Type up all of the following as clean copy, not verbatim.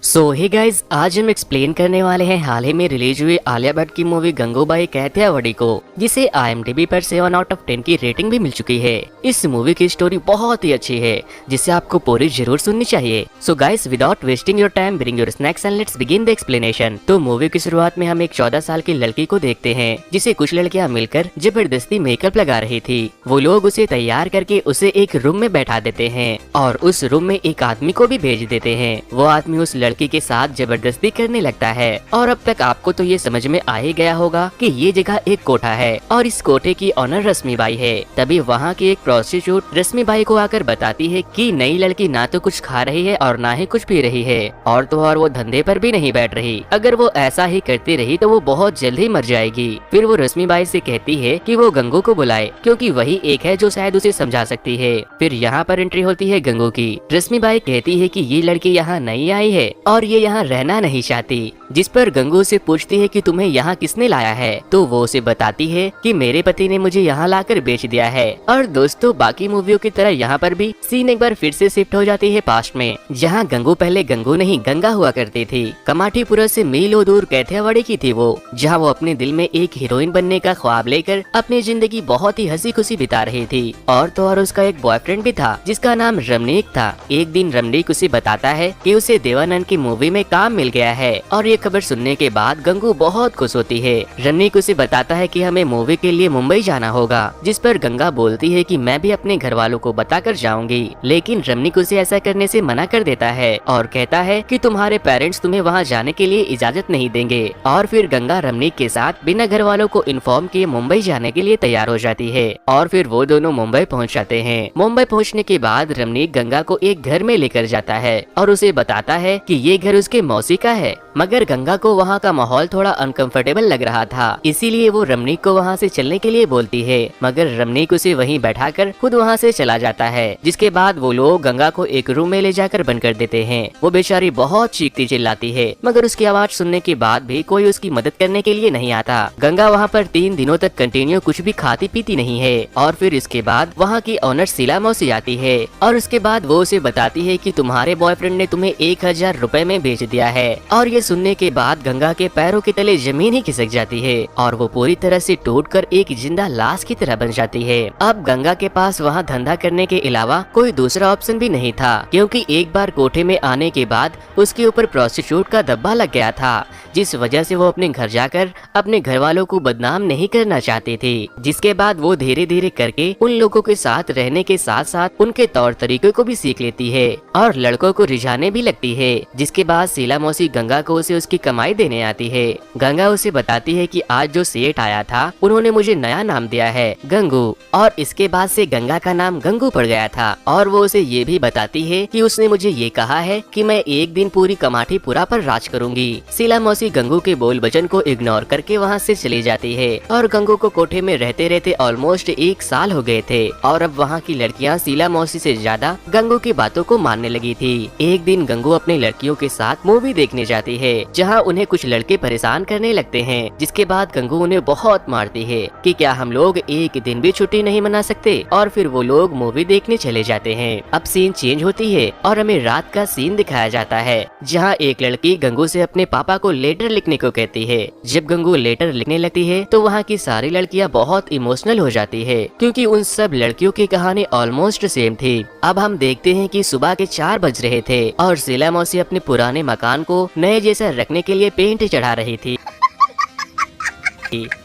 सो hey guys, आज हम explain करने वाले हैं हाल ही में रिलीज हुई आलिया भट्ट की मूवी गंगूबाई काठियावाड़ी को, जिसे IMDb पर 7 आउट ऑफ 10 की रेटिंग भी मिल चुकी है। इस मूवी की स्टोरी बहुत ही अच्छी है, जिसे आपको पूरी जरूर सुननी चाहिए। So guys, without wasting your time, bring your snacks and let's begin the explanation. तो मूवी की शुरुआत में हम एक 14 साल की लड़की को देखते हैं, जिसे कुछ लड़कियां मिलकर जबरदस्ती मेकअप लगा रही थी। वो लोग उसे तैयार करके उसे एक रूम में बैठा देते हैं और उस रूम में एक आदमी को भी भेज देते हैं। वो आदमी उस लड़की के साथ जबरदस्ती करने लगता है। और अब तक आपको तो ये समझ में आ ही गया होगा कि ये जगह एक कोठा है और इस कोठे की ऑनर रश्मिबाई है। तभी वहाँ की एक प्रोस्टिट्यूट रश्मिबाई को आकर बताती है कि नई लड़की ना तो कुछ खा रही है और ना ही कुछ पी रही है, और तो और वो धंधे पर भी नहीं बैठ रही। अगर वो ऐसा ही करती रही तो वो बहुत जल्द ही मर जाएगी। फिर वो रश्मिबाई से कहती है कि वो गंगू को बुलाए, क्योंकि वही एक है जो शायद उसे समझा सकती है। फिर यहाँ पर एंट्री होती है गंगू की। रश्मिबाई कहती है कि ये लड़की यहाँ नई आई है और ये यहाँ रहना नहीं चाहती, जिस पर गंगू से पूछती है कि तुम्हें यहाँ किसने लाया है। तो वो उसे बताती है कि मेरे पति ने मुझे यहाँ लाकर बेच दिया है। और दोस्तों, बाकी मूवियों की तरह यहाँ पर भी सीन एक बार फिर से शिफ्ट हो जाती है पास्ट में, जहाँ गंगू पहले गंगू नहीं गंगा हुआ करती थी। कमाठीपुरा से मीलों दूर काठियावाड़ी की थी वो, जहाँ वो अपने दिल में एक हीरोइन बनने का ख्वाब लेकर अपनी जिंदगी बहुत ही हंसी खुशी बिता रही थी। और तो और उसका एक बॉयफ्रेंड भी था, जिसका नाम रमनीक था। एक दिन रमनीक उसे बताता है कि उसे देवानंद की मूवी में काम मिल गया है, और ये खबर सुनने के बाद गंगू बहुत खुश होती है। रमनीक उसे बताता है कि हमें मूवी के लिए मुंबई जाना होगा, जिस पर गंगा बोलती है कि मैं भी अपने घर वालों को बताकर जाऊंगी। लेकिन रमनीक उसे ऐसा करने से मना कर देता है और कहता है कि तुम्हारे पेरेंट्स तुम्हें वहां जाने के लिए इजाजत नहीं देंगे। और फिर गंगा रमनीक के साथ बिना घर वालों को इन्फॉर्म किए मुंबई जाने के लिए तैयार हो जाती है, और फिर वो दोनों मुंबई पहुँच जाते हैं। मुंबई पहुँचने के बाद रमनीक गंगा को एक घर में लेकर जाता है और उसे बताता है कि ये घर उसके मौसी का है। मगर गंगा को वहाँ का माहौल थोड़ा अनकंफर्टेबल लग रहा था, इसीलिए वो रमनीक को वहाँ से चलने के लिए बोलती है। मगर रमनीक उसे वहीं बैठाकर खुद वहाँ से चला जाता है, जिसके बाद वो लोग गंगा को एक रूम में ले जाकर बंद कर देते हैं। वो बेचारी बहुत चीखती चिल्लाती है, मगर उसकी आवाज सुनने के बाद भी कोई उसकी मदद करने के लिए नहीं आता। गंगा वहाँ पर 3 दिनों तक कंटिन्यू कुछ भी खाती पीती नहीं है। और फिर इसके बाद वहाँ की ऑनर शीला मौसी आती है और उसके बाद वो उसे बताती है कि तुम्हारे बॉयफ्रेंड ने तुम्हें 1000 रुपए में बेच दिया है। और ये सुनने के बाद गंगा के पैरों के तले जमीन ही खिसक जाती है और वो पूरी तरह से टूटकर एक जिंदा लाश की तरह बन जाती है। अब गंगा के पास वहाँ धंधा करने के अलावा कोई दूसरा ऑप्शन भी नहीं था, क्योंकि एक बार कोठे में आने के बाद उसके ऊपर प्रोस्टिट्यूट का धब्बा लग गया था, जिस वजह से वो अपने घर जाकर अपने घर वालों को बदनाम नहीं करना चाहती थी। जिसके बाद वो धीरे धीरे करके उन लोगों के साथ रहने के साथ साथ उनके तौर तरीकों को भी सीख लेती है और लड़कों को रिझाने भी लगती है। जिसके बाद शीला मौसी गंगा को उसे उसकी कमाई देने आती है। गंगा उसे बताती है कि आज जो सेठ आया था उन्होंने मुझे नया नाम दिया है, गंगू, और इसके बाद से गंगा का नाम गंगू पड़ गया था। और वो उसे ये भी बताती है कि उसने मुझे ये कहा है कि मैं एक दिन पूरी कमाठीपुरा पर राज करूंगी। शीला मौसी गंगू के बोल वचन को इग्नोर करके वहाँ से चली जाती है और गंगू को कोठे में रहते रहते ऑलमोस्ट 1 साल हो गए थे। और अब वहाँ की लड़कियाँ शीला मौसी से ज्यादा गंगू की बातों को मानने लगी थी। एक दिन गंगू अपनी लड़कियों के साथ मूवी देखने जाती है, जहाँ उन्हें कुछ लड़के परेशान करने लगते हैं। जिसके बाद गंगू उन्हें बहुत मारती है कि क्या हम लोग एक दिन भी छुट्टी नहीं मना सकते। और फिर वो लोग मूवी देखने चले जाते हैं। अब सीन चेंज होती है और हमें रात का सीन दिखाया जाता है, जहाँ एक लड़की गंगू से अपने पापा को लेटर लिखने को कहती है। जब गंगू लेटर लिखने लगती है तो वहाँ की सारी लड़कियाँ बहुत इमोशनल हो जाती है, क्योंकि उन सब लड़कियों की कहानी ऑलमोस्ट सेम थी। अब हम देखते हैं कि सुबह के 4 बज रहे थे और शीला मौसी अपने पुराने मकान को नए जैसा रखने के लिए पेंट चढ़ा रही थी।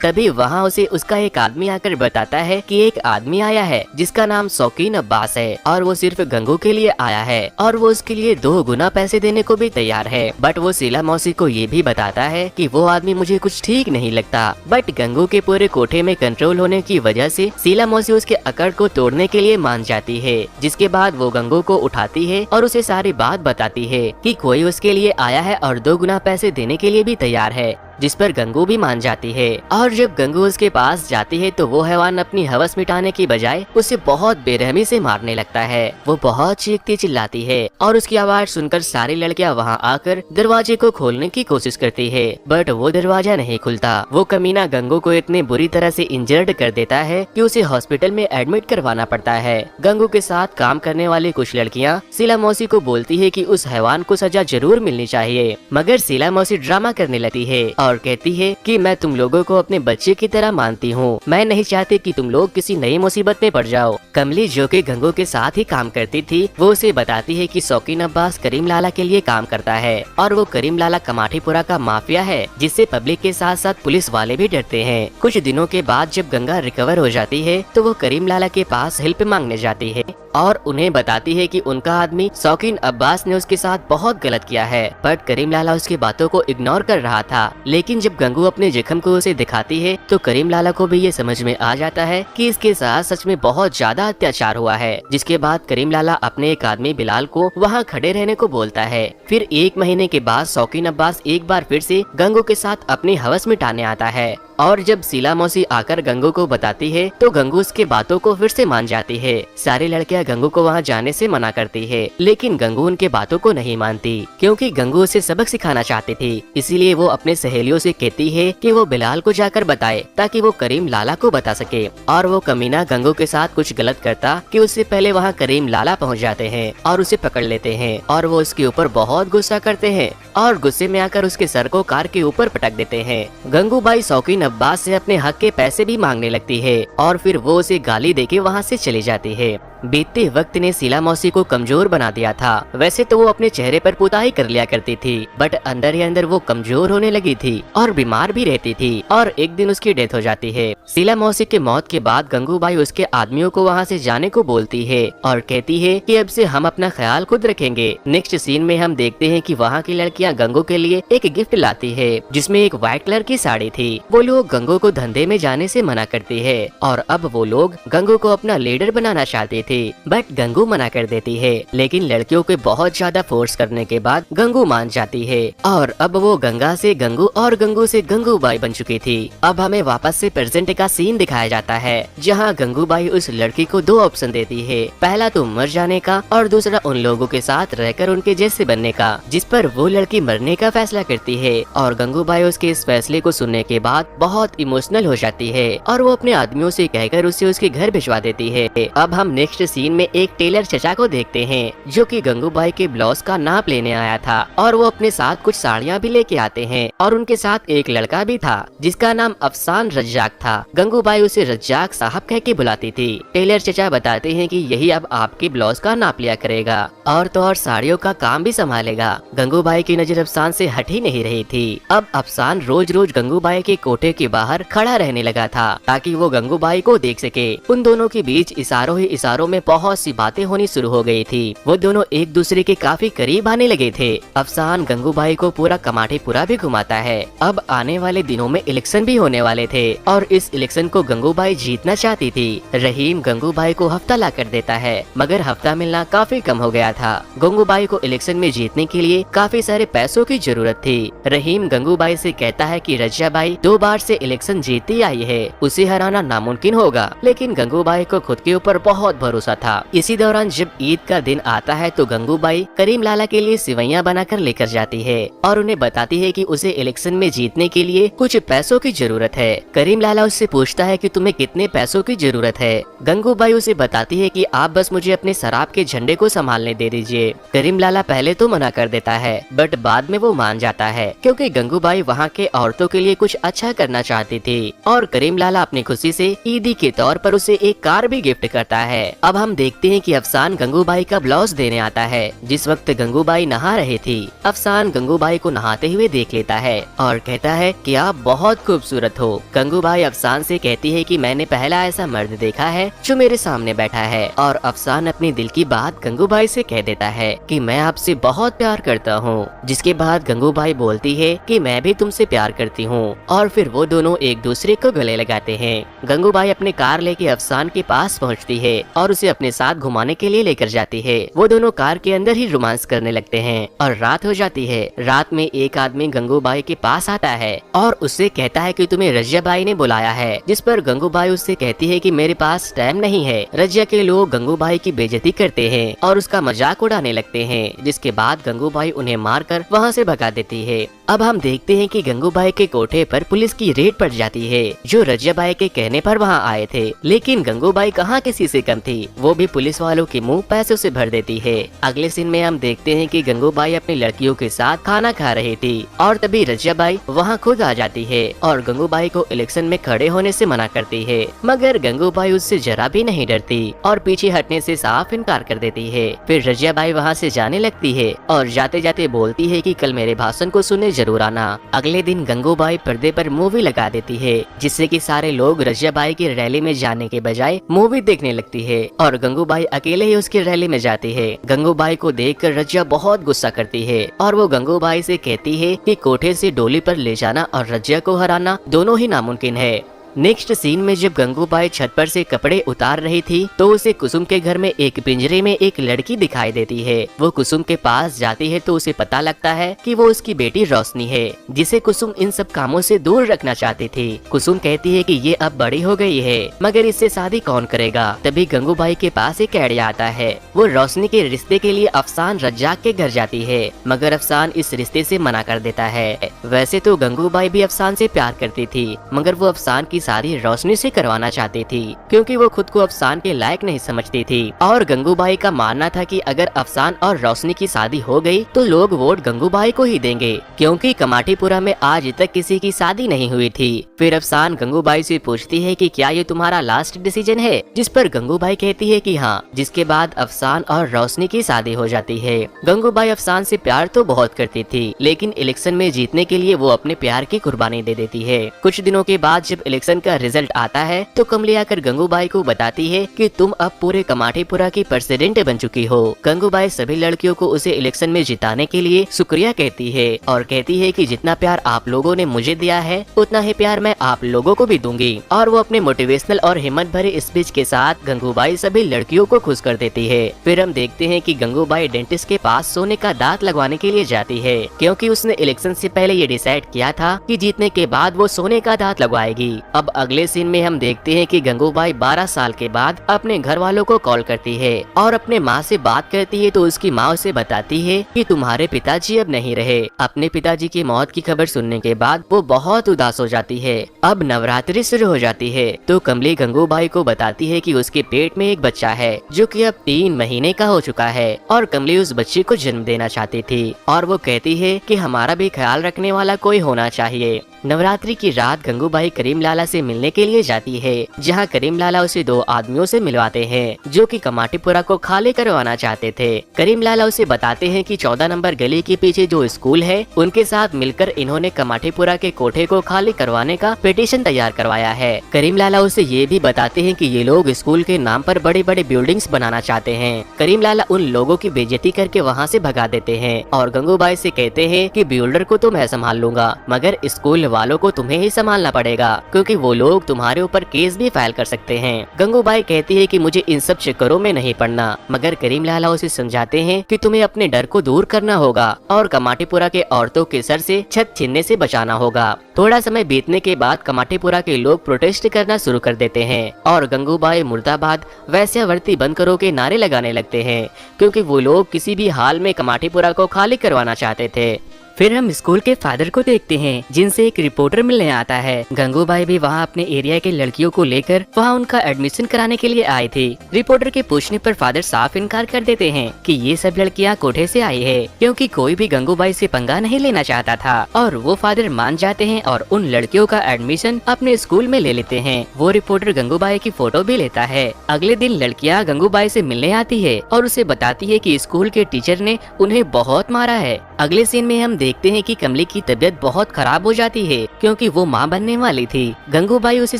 तभी वहाँ उसे उसका एक आदमी आकर बताता है कि एक आदमी आया है जिसका नाम शौकीन अब्बास है और वो सिर्फ गंगू के लिए आया है और वो उसके लिए 2 गुना पैसे देने को भी तैयार है। बट वो शीला मौसी को ये भी बताता है कि वो आदमी मुझे कुछ ठीक नहीं लगता। बट गंगू के पूरे कोठे में कंट्रोल होने की वजह से शीला मौसी उसके अकड़ को तोड़ने के लिए मान जाती है। जिसके बाद वो गंगू को उठाती है और उसे सारी बात बताती है कि कोई उसके लिए आया है और 2 गुना पैसे देने के लिए भी तैयार है। जिस पर गंगू भी मान जाती है। और जब गंगू उसके पास जाती है तो वो हैवान अपनी हवस मिटाने की बजाय उसे बहुत बेरहमी से मारने लगता है। वो बहुत चीखती चिल्लाती है और उसकी आवाज सुनकर सारी लड़कियां वहाँ आकर दरवाजे को खोलने की कोशिश करती है, बट वो दरवाजा नहीं खुलता। वो कमीना गंगू को इतने बुरी तरह से इंजर्ड कर देता है कि उसे हॉस्पिटल में एडमिट करवाना पड़ता है। गंगू के साथ काम करने वाली कुछ लड़कियां शीला मौसी को बोलती है कि उस हैवान को सजा जरूर मिलनी चाहिए, मगर शीला मौसी ड्रामा करने लगती है और कहती है कि मैं तुम लोगों को अपने बच्चे की तरह मानती हूँ, मैं नहीं चाहती कि तुम लोग किसी नई मुसीबत में पड़ जाओ। कमली जो कि गंगू के साथ ही काम करती थी, वो उसे बताती है कि शौकीन अब्बास करीम लाला के लिए काम करता है और वो करीम लाला कमाठीपुरा का माफिया है, जिससे पब्लिक के साथ साथ पुलिस वाले भी डरते हैं। कुछ दिनों के बाद जब गंगा रिकवर हो जाती है तो वो करीम लाला के पास हेल्प मांगने जाती है और उन्हें बताती है कि उनका आदमी शौकीन अब्बास ने उसके साथ बहुत गलत किया है, बट करीम लाला उसकी बातों को इग्नोर कर रहा था। लेकिन जब गंगू अपने जख्म को उसे दिखाती है तो करीम लाला को भी ये समझ में आ जाता है कि इसके साथ सच में बहुत ज्यादा अत्याचार हुआ है। जिसके बाद करीम लाला अपने एक आदमी बिलाल को वहाँ खड़े रहने को बोलता है। फिर 1 महीने के बाद शौकीन अब्बास एक बार फिर से गंगू के साथ अपनी हवस मिटाने आता है और जब शीला मौसी आकर गंगू को बताती है तो गंगू उसके बातों को फिर से मान जाती है। सारी लड़कियां गंगू को वहां जाने से मना करती है, लेकिन गंगू उनके बातों को नहीं मानती क्योंकि गंगू उसे सबक सिखाना चाहती थी। इसीलिए वो अपने सहेलियों से कहती है कि वो बिलाल को जाकर बताए ताकि वो करीम लाला को बता सके। और वो कमीना गंगू के साथ कुछ गलत करता कि उससे पहले वहाँ करीम लाला पहुँच जाते हैं और उसे पकड़ लेते हैं और वो उसके ऊपर बहुत गुस्सा करते हैं और गुस्से में आकर उसके सर को कार के ऊपर पटक देते हैं। गंगूबाई शौकीन अब्बास से अपने हक के पैसे भी मांगने लगती है और फिर वो उसे गाली देके वहाँ से चली जाती है। बीतते वक्त ने शीला मौसी को कमजोर बना दिया था। वैसे तो वो अपने चेहरे पर पुताई कर लिया करती थी, बट अंदर ही अंदर वो कमजोर होने लगी थी और बीमार भी रहती थी और एक दिन उसकी डेथ हो जाती है। शीला मौसी के मौत के बाद गंगूबाई उसके आदमियों को वहाँ से जाने को बोलती है और कहती है कि अब से हम अपना ख्याल खुद रखेंगे। नेक्स्ट सीन में हम देखते हैं कि वहाँ की लड़कियाँ गंगू के लिए एक गिफ्ट लाती है जिसमें एक व्हाइट कलर की साड़ी थी। वो लोग गंगू को धंधे में जाने से मना करती है और अब वो लोग गंगू को अपना लीडर बनाना चाहते थे, बट गंगू मना कर देती है। लेकिन लड़कियों के बहुत ज्यादा फोर्स करने के बाद गंगू मान जाती है और अब वो गंगा से गंगू और गंगू से गंगूबाई बन चुकी थी। अब हमें वापस से प्रेजेंट का सीन दिखाया जाता है जहाँ गंगूबाई उस लड़की को 2 ऑप्शन देती है, पहला तो मर जाने का और दूसरा उन लोगों के साथ रहकर उनके जैसे बनने का, जिस पर वो लड़की मरने का फैसला करती है। और गंगूबाई उसके इस फैसले को सुनने के बाद बहुत इमोशनल हो जाती है और वो अपने आदमियों से कहकर उसे उसके घर भिजवा देती है। अब हम नेक्स्ट सीन में एक टेलर चचा को देखते हैं जो कि गंगूबाई के ब्लाउज का नाप लेने आया था और वो अपने साथ कुछ साड़ियाँ भी लेके आते हैं और उनके साथ एक लड़का भी था जिसका नाम अफसान रज्जाक था। गंगूबाई उसे रज्जाक साहब कह के बुलाती थी। टेलर चचा बताते हैं कि यही अब आपके ब्लाउज का नाप लिया करेगा और तो और साड़ियों का काम भी संभालेगा। गंगूबाई की नजर अफसान से हट ही नहीं रही थी। अब अफसान रोज रोज गंगूबाई के कोठे के बाहर खड़ा रहने लगा था ताकि वो गंगूबाई को देख सके। उन दोनों के बीच इशारों ही इशारों में बहुत सी बातें होनी शुरू हो गई थी। वो दोनों एक दूसरे के काफी करीब आने लगे थे। अफसान गंगूबाई को पूरा कमाठीपुरा भी घुमाता है। अब आने वाले दिनों में इलेक्शन भी होने वाले थे और इस इलेक्शन को गंगूबाई जीतना चाहती थी। रहीम गंगूबाई को हफ्ता ला कर देता है, मगर हफ्ता मिलना काफी कम हो गया था। गंगूबाई को इलेक्शन में जीतने के लिए काफी सारे पैसों की जरूरत थी। रहीम गंगूबाई से कहता है कि रज्जाबाई 2 बार से इलेक्शन जीतती आई है, उसे हराना नामुमकिन होगा, लेकिन गंगूबाई को खुद के ऊपर बहुत भरोसा था। इसी दौरान जब ईद का दिन आता है तो गंगूबाई करीम लाला के लिए सिवैयां बनाकर लेकर जाती है और उन्हें बताती है कि उसे इलेक्शन में जीतने के लिए कुछ पैसों की जरूरत है। करीम लाला उससे पूछता है कि तुम्हें कितने पैसों की जरूरत है। गंगूबाई उसे बताती है कि आप बस मुझे अपने शराब के झंडे को संभालने दे दीजिए। करीम लाला पहले तो मना कर देता है, बट बाद में वो मान जाता है क्योंकि गंगूबाई वहाँ के औरतों के लिए कुछ अच्छा करना चाहती थी और करीम लाला अपनी खुशी से ईदी के तौर पर उसे एक कार भी गिफ्ट करता है। अब हम देखते हैं कि अफसान गंगूबाई का ब्लाउज देने आता है। जिस वक्त गंगूबाई नहा रही थी, अफसान गंगूबाई को नहाते हुए देख लेता है और कहता है कि आप बहुत खूबसूरत हो। गंगूबाई अफसान से कहती है कि मैंने पहला ऐसा मर्द देखा है जो मेरे सामने बैठा है और अफसान अपनी दिल की बात गंगूबाई से कह देता है कि मैं आपसे बहुत प्यार करता हूँ। जिसके बाद गंगूबाई बोलती है कि मैं भी तुमसे प्यार करती हूँ और फिर वो दोनों एक दूसरे को गले लगाते हैं। गंगूबाई अपनी कार लेके अफसान के पास पहुँचती है और उसे अपने साथ घुमाने के लिए लेकर जाती है। वो दोनों कार के अंदर ही रोमांस करने लगते हैं और रात हो जाती है। रात में एक आदमी गंगूबाई के पास आता है और उससे कहता है कि तुम्हें रजिया बाई ने बुलाया है, जिस पर गंगूबाई उससे कहती है कि मेरे पास टाइम नहीं है। रजिया के लोग गंगूबाई की बेइज्जती करते हैं और उसका मजाक उड़ाने लगते हैं, जिसके बाद गंगूबाई उन्हें मारकर वहाँ से भगा देती है। अब हम देखते हैं कि गंगूबाई के कोठे पर पुलिस की रेड पड़ जाती है, जो रजिया बाई के कहने पर वहाँ आए थे। लेकिन गंगूबाई कहाँ किसी से कम थी, वो भी पुलिस वालों के मुंह पैसों से भर देती है। अगले सीन में हम देखते हैं कि गंगूबाई अपनी लड़कियों के साथ खाना खा रही थी और तभी रजिया बाई वहाँ खुद आ जाती है और गंगूबाई को इलेक्शन में खड़े होने से मना करती है, मगर गंगूबाई उससे जरा भी नहीं डरती और पीछे हटने से साफ इनकार कर देती है। फिर रजिया बाई वहाँ से जाने लगती है और जाते जाते बोलती है कि कल मेरे भाषण को सुनने जरूर आना। अगले दिन गंगूबाई पर्दे पर मूवी लगा देती है, जिससे कि सारे लोग रजिया बाई की रैली में जाने के बजाय मूवी देखने लगती है और गंगूबाई अकेले ही उसकी रैली में जाती है। गंगूबाई को देखकर रजिया बहुत गुस्सा करती है और वो गंगूबाई से कहती है कि कोठे से डोली पर ले जाना और रजिया को हराना दोनों ही नामुमकिन है। नेक्स्ट सीन में जब गंगूबाई छत पर से कपड़े उतार रही थी तो उसे कुसुम के घर में एक पिंजरे में एक लड़की दिखाई देती है। वो कुसुम के पास जाती है तो उसे पता लगता है कि वो उसकी बेटी रोशनी है, जिसे कुसुम इन सब कामों से दूर रखना चाहती थी। कुसुम कहती है कि ये अब बड़ी हो गई है, मगर इससे शादी कौन करेगा। तभी गंगूबाई के पास एक आइडिया आता है। वो रोशनी के रिश्ते के लिए अफसान रज्जाक के घर जाती है, मगर अफसान इस रिश्ते से मना कर देता है। वैसे तो गंगूबाई भी अफसान से प्यार करती थी, मगर वो अफसान की शादी रोशनी से करवाना चाहती थी, क्योंकि वो खुद को अफसान के लायक नहीं समझती थी। और गंगूबाई का मानना था कि अगर अफसान और रोशनी की शादी हो गई तो लोग वोट गंगूबाई को ही देंगे, क्योंकि कमाटीपुरा में आज तक किसी की शादी नहीं हुई थी। फिर अफसान गंगूबाई से पूछती है कि क्या ये तुम्हारा लास्ट डिसीजन है, जिस पर गंगूबाई कहती है कि हाँ, जिसके बाद अफसान और रोशनी की शादी हो जाती है। गंगूबाई अफसान से प्यार तो बहुत करती थी, लेकिन इलेक्शन में जीतने के लिए वो अपने प्यार की कुर्बानी दे देती है। कुछ दिनों के बाद जब इलेक्शन का रिजल्ट आता है तो कमली आकर गंगूबाई को बताती है कि तुम अब पूरे कमाटीपुरा की प्रेसिडेंट बन चुकी हो। गंगूबाई सभी लड़कियों को उसे इलेक्शन में जिताने के लिए शुक्रिया कहती है और कहती है कि जितना प्यार आप लोगों ने मुझे दिया है उतना ही प्यार मैं आप लोगों को भी दूंगी। और वो अपने मोटिवेशनल और हिम्मत भरे स्पीच के साथ गंगूबाई सभी लड़कियों को खुश कर देती है। फिर हम देखते हैं कि गंगूबाई डेंटिस्ट के पास सोने का दांत लगवाने के लिए जाती है, क्योंकि उसने इलेक्शन से पहले ये डिसाइड किया था कि जीतने के बाद वो सोने का दांत लगवाएगी। अब अगले सीन में हम देखते हैं कि गंगूबाई 12 साल के बाद अपने घर वालों को कॉल करती है और अपने माँ से बात करती है तो उसकी माँ उसे बताती है कि तुम्हारे पिताजी अब नहीं रहे। अपने पिताजी की मौत की खबर सुनने के बाद वो बहुत उदास हो जाती है। अब नवरात्रि शुरू हो जाती है तो कमली गंगूबाई को बताती है कि उसके पेट में एक बच्चा है जो कि अब 3 महीने का हो चुका है और कमली उस बच्चे को जन्म देना चाहती थी और वो कहती है कि हमारा भी ख्याल रखने वाला कोई होना चाहिए। नवरात्रि की रात गंगूबाई करीम लाला से मिलने के लिए जाती है, जहां करीम लाला उसे 2 आदमियों से मिलवाते हैं जो कि कमाटीपुरा को खाली करवाना चाहते थे। करीम लाला उसे बताते हैं कि 14 नंबर गली के पीछे जो स्कूल है उनके साथ मिलकर इन्होंने कमाटीपुरा के कोठे को खाली करवाने का पिटीशन तैयार करवाया है। करीम लाला उसे ये भी बताते हैं कि ये लोग स्कूल के नाम पर बड़े बड़े बिल्डिंग्स बनाना चाहते हैं। करीम लाला उन लोगों की बेइज्जती करके वहाँ से भगा देते हैं और गंगूबाई से कहते हैं कि बिल्डर को तो मैं संभाल लूंगा, मगर स्कूल वालों को तुम्हें ही संभालना पड़ेगा, क्योंकि वो लोग तुम्हारे ऊपर केस भी फाइल कर सकते हैं। गंगूबाई कहती है कि मुझे इन सब चक्करों में नहीं पड़ना, मगर करीम लाला उसे समझाते हैं कि तुम्हें अपने डर को दूर करना होगा और कमाटीपुरा के औरतों के सर से छत छीनने से बचाना होगा। थोड़ा समय बीतने के बाद कमाटीपुरा के लोग प्रोटेस्ट करना शुरू कर देते हैं और गंगूबाई मुर्दाबाद वैश्यावृत्ति बंद करो के नारे लगाने लगते हैं, क्योंकि वो लोग किसी भी हाल में कमाटीपुरा को खाली करवाना चाहते थे। फिर हम स्कूल के फादर को देखते हैं, जिनसे एक रिपोर्टर मिलने आता है। गंगूबाई भी वहाँ अपने एरिया के लड़कियों को लेकर वहाँ उनका एडमिशन कराने के लिए आई थी। रिपोर्टर के पूछने पर फादर साफ इनकार कर देते हैं कि ये सब लड़कियाँ कोठे से आई है, क्योंकि कोई भी गंगूबाई से पंगा नहीं लेना चाहता था। और वो फादर मान जाते हैं और उन लड़कियों का एडमिशन अपने स्कूल में ले लेते हैं। वो रिपोर्टर गंगूबाई की फोटो भी लेता है। अगले दिन लड़कियाँ गंगूबाई से मिलने आती है और उसे बताती है कि स्कूल के टीचर ने उन्हें बहुत मारा है। अगले सीन में हम देखते हैं कि कमली की तबीयत बहुत खराब हो जाती है क्योंकि वो माँ बनने वाली थी। गंगूबाई उसे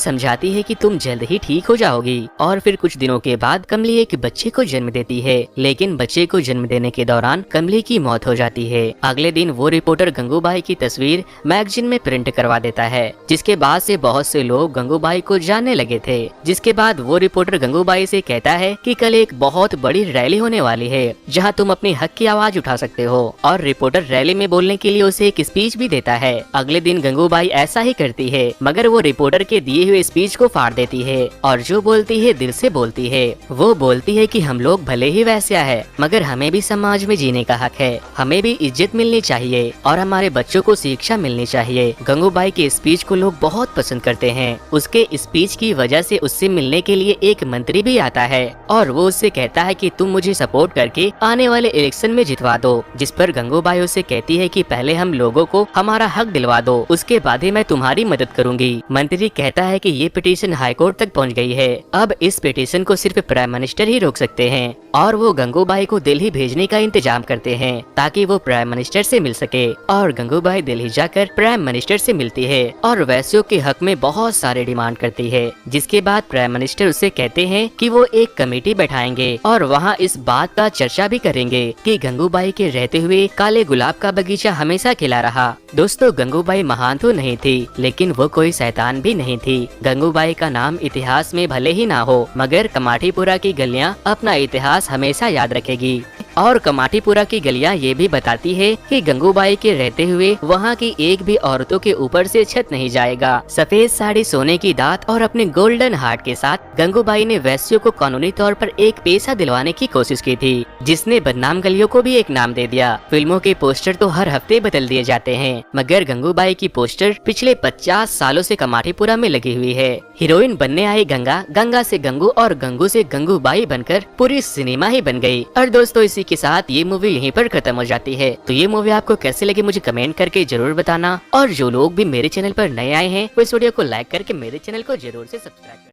समझाती है कि तुम जल्द ही ठीक हो जाओगी और फिर कुछ दिनों के बाद कमली एक बच्चे को जन्म देती है, लेकिन बच्चे को जन्म देने के दौरान कमली की मौत हो जाती है। अगले दिन वो रिपोर्टर गंगूबाई की तस्वीर मैगजीन में प्रिंट करवा देता है, जिसके बाद से बहुत से लोग गंगूबाई को जानने लगे थे। जिसके बाद वो रिपोर्टर गंगूबाई से कहता है कि कल एक बहुत बड़ी रैली होने वाली है जहां तुम अपने हक की आवाज उठा सकते हो, और रिपोर्टर रैली में बोलने के लिए उसे एक स्पीच भी देता है। अगले दिन गंगूबाई ऐसा ही करती है, मगर वो रिपोर्टर के दिए हुए स्पीच को फाड़ देती है और जो बोलती है दिल से बोलती है। वो बोलती है कि हम लोग भले ही वैश्या है मगर हमें भी समाज में जीने का हक है, हमें भी इज्जत मिलनी चाहिए और हमारे बच्चों को शिक्षा मिलनी चाहिए। गंगूबाई के स्पीच को लोग बहुत पसंद करते हैं। उसके स्पीच की वजह से उससे मिलने के लिए एक मंत्री भी आता है और वो उससे कहता है कि तुम मुझे सपोर्ट करके आने वाले इलेक्शन में जितवा दो। जिस पर गंगूबाई उससे कहती है कि पहले हम लोगों को हमारा हक दिलवा दो, उसके बाद ही मैं तुम्हारी मदद करूंगी। मंत्री कहता है कि ये पिटीशन हाई कोर्ट तक पहुंच गई है, अब इस पिटीशन को सिर्फ प्राइम मिनिस्टर ही रोक सकते हैं, और वो गंगूबाई को दिल्ली भेजने का इंतजाम करते हैं ताकि वो प्राइम मिनिस्टर से मिल सके। और गंगूबाई दिल्ली जाकर प्राइम मिनिस्टर से मिलती है और वैश्यों के हक में बहुत सारे डिमांड करती है। जिसके बाद प्राइम मिनिस्टर उससे कहते हैं कि वो एक कमेटी बैठाएंगे और वहाँ इस बात का चर्चा भी करेंगे कि गंगूबाई के रहते हुए काले गुलाब का बगीचा हमेशा खिला रहा। दोस्तों, गंगूबाई महान तो नहीं थी, लेकिन वो कोई शैतान भी नहीं थी। गंगूबाई का नाम इतिहास में भले ही ना हो, मगर कमाठीपुरा की गलियां अपना इतिहास हमेशा याद रखेगी। और कमाठीपुरा की गलियां ये भी बताती है कि गंगूबाई के रहते हुए वहाँ की एक भी औरतों के ऊपर से छत नहीं जाएगा। सफेद साड़ी, सोने की दात और अपने गोल्डन हार्ट के साथ गंगूबाई ने वैश्यों को कानूनी तौर पर एक पेशा दिलवाने की कोशिश की थी, जिसने बदनाम गलियों को भी एक नाम दे दिया। फिल्मों के पोस्टर तो हर हफ्ते बदल दिए जाते हैं, मगर गंगूबाई की पोस्टर पिछले 50 सालों से कमाठीपुरा में लगी हुई है। हीरोइन बनने आई गंगा, गंगा से गंगू और गंगू से गंगूबाई बनकर पूरी सिनेमा ही बन गई। और दोस्तों, इसी के साथ ये मूवी यहीं पर खत्म हो जाती है। तो ये मूवी आपको कैसे लगी मुझे कमेंट करके जरूर बताना, और जो लोग भी मेरे चैनल पर नए आए हैं वो इस वीडियो को लाइक करके मेरे चैनल को जरूर से सब्सक्राइब करें।